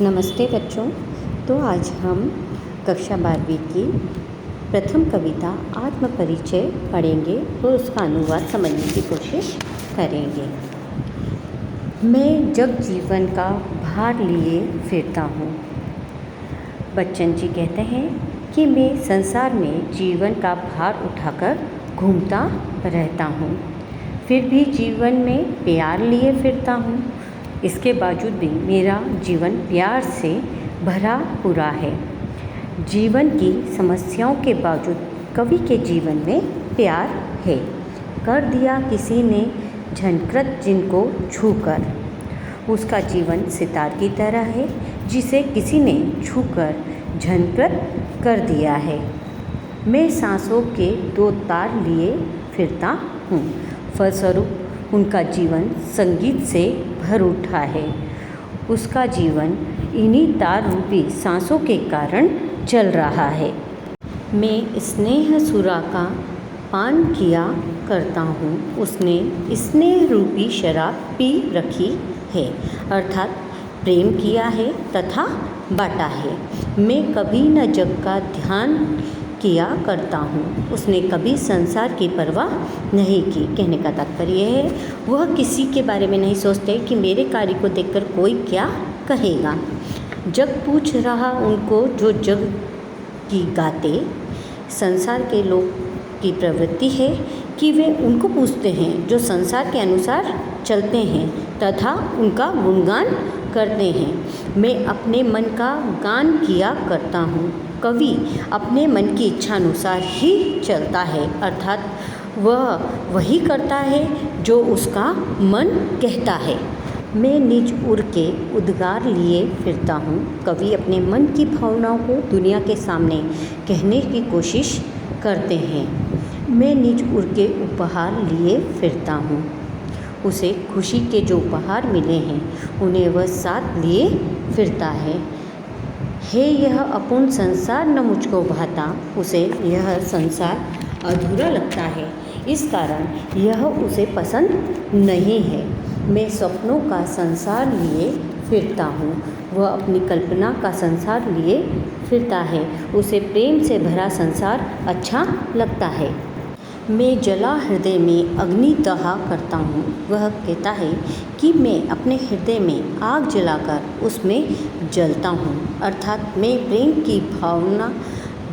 नमस्ते बच्चों। तो आज हम कक्षा 12वीं की प्रथम कविता आत्मपरिचय पढ़ेंगे और उसका अनुवाद समझने की कोशिश करेंगे। मैं जब जीवन का भार लिए फिरता हूँ। बच्चन जी कहते हैं कि मैं संसार में जीवन का भार उठाकर घूमता रहता हूँ, फिर भी जीवन में प्यार लिए फिरता हूँ। इसके बावजूद भी मेरा जीवन प्यार से भरा पूरा है। जीवन की समस्याओं के बावजूद कवि के जीवन में प्यार है। कर दिया किसी ने झंकृत जिनको छूकर, उसका जीवन सितार की तरह है जिसे किसी ने छूकर झंकृत कर दिया है। मैं सांसों के 2 तार लिए फिरता हूँ, फलस्वरूप उनका जीवन संगीत से भर उठा है। उसका जीवन इन्हीं तार रूपी सांसों के कारण चल रहा है। मैं स्नेह सुरा का पान किया करता हूँ, उसने स्नेह रूपी शराब पी रखी है, अर्थात प्रेम किया है तथा बांटा है। मैं कभी न जग का ध्यान किया करता हूँ, उसने कभी संसार की परवाह नहीं की। कहने का तात्पर्य है वह किसी के बारे में नहीं सोचते कि मेरे कार्य को देखकर कोई क्या कहेगा। जग पूछ रहा उनको जो जग की गाते, संसार के लोग की प्रवृत्ति है कि वे उनको पूछते हैं जो संसार के अनुसार चलते हैं तथा उनका गुणगान करते हैं। मैं अपने मन का गान किया करता हूँ। कवि अपने मन की इच्छा अनुसार ही चलता है, अर्थात वह वही करता है जो उसका मन कहता है। मैं निज उर के उद्गार लिए फिरता हूँ। कवि अपने मन की भावनाओं को दुनिया के सामने कहने की कोशिश करते हैं। मैं निज उर के उपहार लिए फिरता हूँ। उसे खुशी के जो उपहार मिले हैं उन्हें वह साथ लिए फिरता है। यह अपूर्ण संसार न मुझको भाता, उसे यह संसार अधूरा लगता है, इस कारण यह उसे पसंद नहीं है। मैं सपनों का संसार लिए फिरता हूँ, वह अपनी कल्पना का संसार लिए फिरता है, उसे प्रेम से भरा संसार अच्छा लगता है। मैं जला हृदय में अग्नि दहा करता हूँ, वह कहता है कि मैं अपने हृदय में आग जलाकर उसमें जलता हूँ, अर्थात मैं प्रेम की भावना,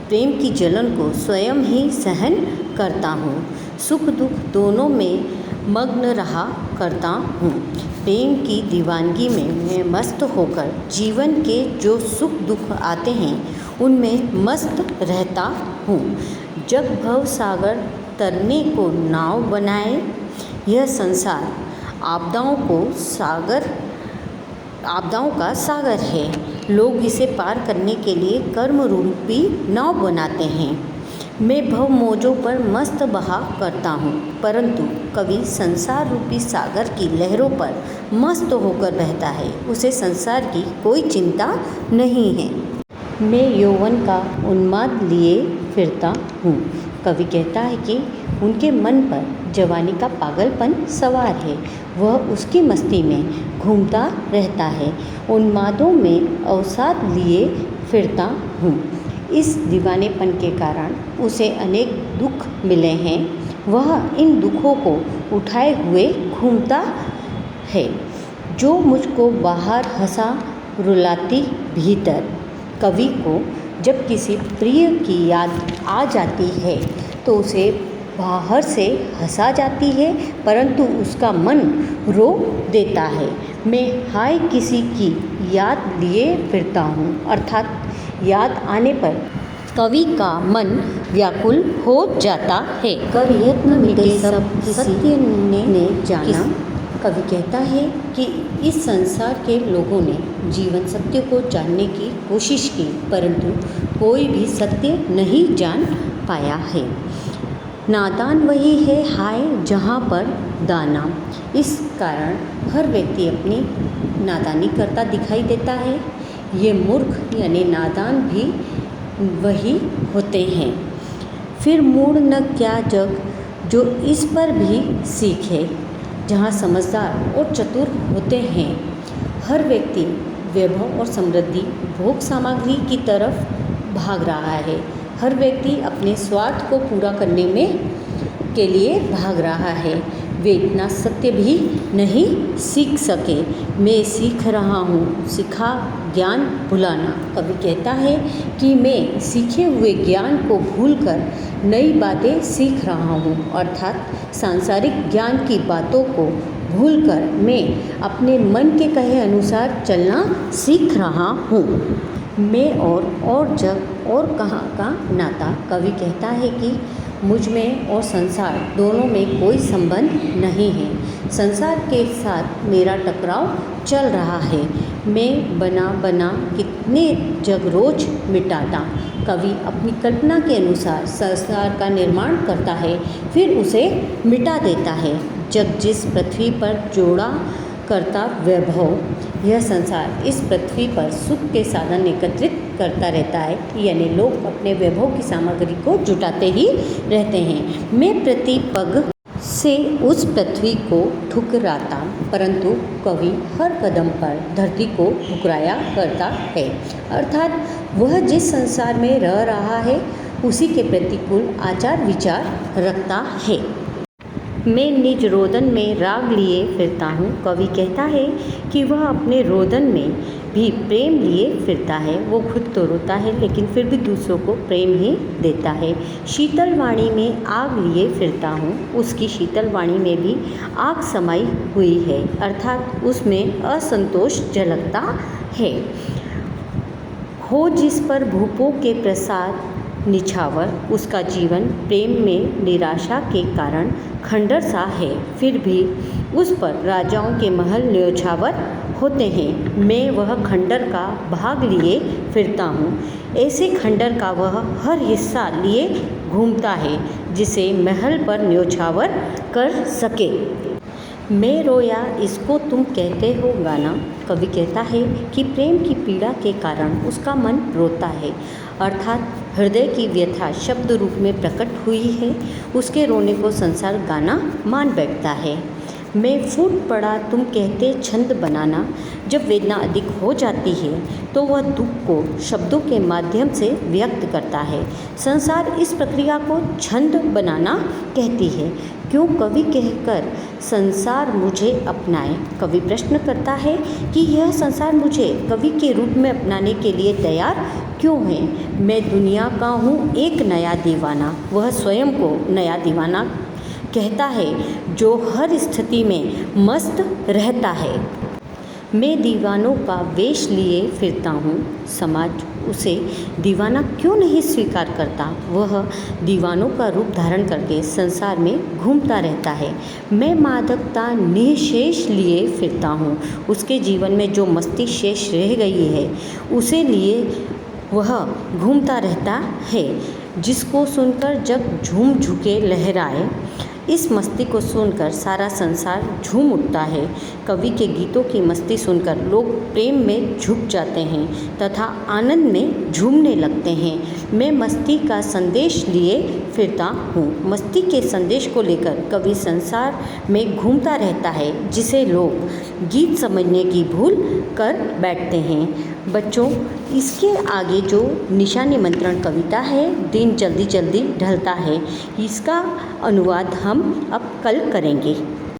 प्रेम की जलन को स्वयं ही सहन करता हूँ। सुख दुख दोनों में मग्न रहा करता हूँ। प्रेम की दीवानगी में मैं मस्त होकर जीवन के जो सुख दुख आते हैं उनमें मस्त रहता हूँ। जब भव सागर तरने को नाव बनाए, यह संसार आपदाओं का सागर है। लोग इसे पार करने के लिए कर्म रूपी नाव बनाते हैं। मैं भव मौजों पर मस्त बहा करता हूँ, परंतु कवि संसार रूपी सागर की लहरों पर मस्त होकर बहता है, उसे संसार की कोई चिंता नहीं है। मैं यौवन का उन्माद लिए फिरता हूँ। कवि कहता है कि उनके मन पर जवानी का पागलपन सवार है, वह उसकी मस्ती में घूमता रहता है। उन्मादों में अवसाद लिए फिरता हूँ। इस दीवानेपन के कारण उसे अनेक दुख मिले हैं, वह इन दुखों को उठाए हुए घूमता है। जो मुझको बाहर हंसा रुलाती भीतर, कवि को जब किसी प्रिय की याद आ जाती है तो उसे बाहर से हंसा जाती है, परंतु उसका मन रो देता है। मैं हाय किसी की याद लिए फिरता हूँ, अर्थात याद आने पर कवि का मन व्याकुल हो जाता है। कर यत्न मिटे सब सत्य ने जाना। कवि कहता है कि इस संसार के लोगों ने जीवन सत्य को जानने की कोशिश की, परंतु कोई भी सत्य नहीं जान पाया है। नादान वही है हाय जहाँ पर दाना। इस कारण हर व्यक्ति अपनी नादानी करता दिखाई देता है। ये मूर्ख यानी नादान भी वही होते हैं। फिर मूढ़ न क्या जग, जो इस पर भी सीखे। जहाँ समझदार और चतुर होते हैं, हर व्यक्ति वैभव और समृद्धि, भोग सामग्री की तरफ भाग रहा है। हर व्यक्ति अपने स्वार्थ को पूरा करने में के लिए भाग रहा है। वे इतना सत्य भी नहीं सीख सके। मैं सीख रहा हूँ, सीखा ज्ञान भुलाना। कवि कहता है कि मैं सीखे हुए ज्ञान को भूलकर नई बातें सीख रहा हूँ, अर्थात सांसारिक ज्ञान की बातों को भूलकर मैं अपने मन के कहे अनुसार चलना सीख रहा हूँ। मैं और जग और कहाँ का नाता। कवि कहता है कि मुझ में और संसार दोनों में कोई संबंध नहीं है। संसार के साथ मेरा टकराव चल रहा है। मैं बना कितने जग रोज मिटाता। कवि अपनी कल्पना के अनुसार संसार का निर्माण करता है, फिर उसे मिटा देता है। जग जिस पृथ्वी पर जोड़ा करता वैभव, यह संसार इस पृथ्वी पर सुख के साधन एकत्रित करता रहता है, यानी लोग अपने वैभव की सामग्री को जुटाते ही रहते हैं। मैं प्रति पग से उस पृथ्वी को ठुकराता, परंतु कवि हर कदम पर धरती को ठुकराया करता है, अर्थात वह जिस संसार में रह रहा है उसी के प्रतिकूल आचार विचार रखता है। मैं निज रोदन में राग लिए फिरता हूँ। कवि कहता है कि वह अपने रोदन में भी प्रेम लिए फिरता है। वो खुद तो रोता है लेकिन फिर भी दूसरों को प्रेम ही देता है। शीतल वाणी में आग लिए फिरता हूँ। उसकी शीतल वाणी में भी आग समाई हुई है, अर्थात उसमें असंतोष झलकता है। हो जिस पर भूपों के प्रसाद निछावर, उसका जीवन प्रेम में निराशा के कारण खंडर सा है, फिर भी उस पर राजाओं के महल न्योछावर होते हैं। मैं वह खंडर का भाग लिए फिरता हूँ। ऐसे खंडर का वह हर हिस्सा लिए घूमता है जिसे महल पर न्योछावर कर सके। मैं रोया इसको तुम कहते हो गाना। कवि कहता है कि प्रेम की पीड़ा के कारण उसका मन रोता है, अर्थात हृदय की व्यथा शब्द रूप में प्रकट हुई है। उसके रोने को संसार गाना मान बैठता है। मैं फूट पड़ा तुम कहते छंद बनाना। जब वेदना अधिक हो जाती है तो वह दुख को शब्दों के माध्यम से व्यक्त करता है। संसार इस प्रक्रिया को छंद बनाना कहती है। क्यों कवि कहकर संसार मुझे अपनाए? कवि प्रश्न करता है कि यह संसार मुझे कवि के रूप में अपनाने के लिए तैयार क्यों है? मैं दुनिया का हूँ एक नया दीवाना। वह स्वयं को नया दीवाना कहता है जो हर स्थिति में मस्त रहता है। मैं दीवानों का वेश लिए फिरता हूँ। समाज उसे दीवाना क्यों नहीं स्वीकार करता? वह दीवानों का रूप धारण करके संसार में घूमता रहता है। मैं मादकता निःशेष लिए फिरता हूँ। उसके जीवन में जो मस्ती शेष रह गई है उसे लिए वह घूमता रहता है, जिसको सुनकर जग झूम झुके लहराए। इस मस्ती को सुनकर सारा संसार झूम उठता है। कवि के गीतों की मस्ती सुनकर लोग प्रेम में झुक जाते हैं तथा आनंद में झूमने लगते हैं। मैं मस्ती का संदेश लिए फिरता हूँ। मस्ती के संदेश को लेकर कवि संसार में घूमता रहता है, जिसे लोग गीत समझने की भूल कर बैठते हैं। बच्चों, इसके आगे जो निशा निमंत्रण कविता है, दिन जल्दी जल्दी ढलता है, इसका अनुवाद हम अब कल करेंगे।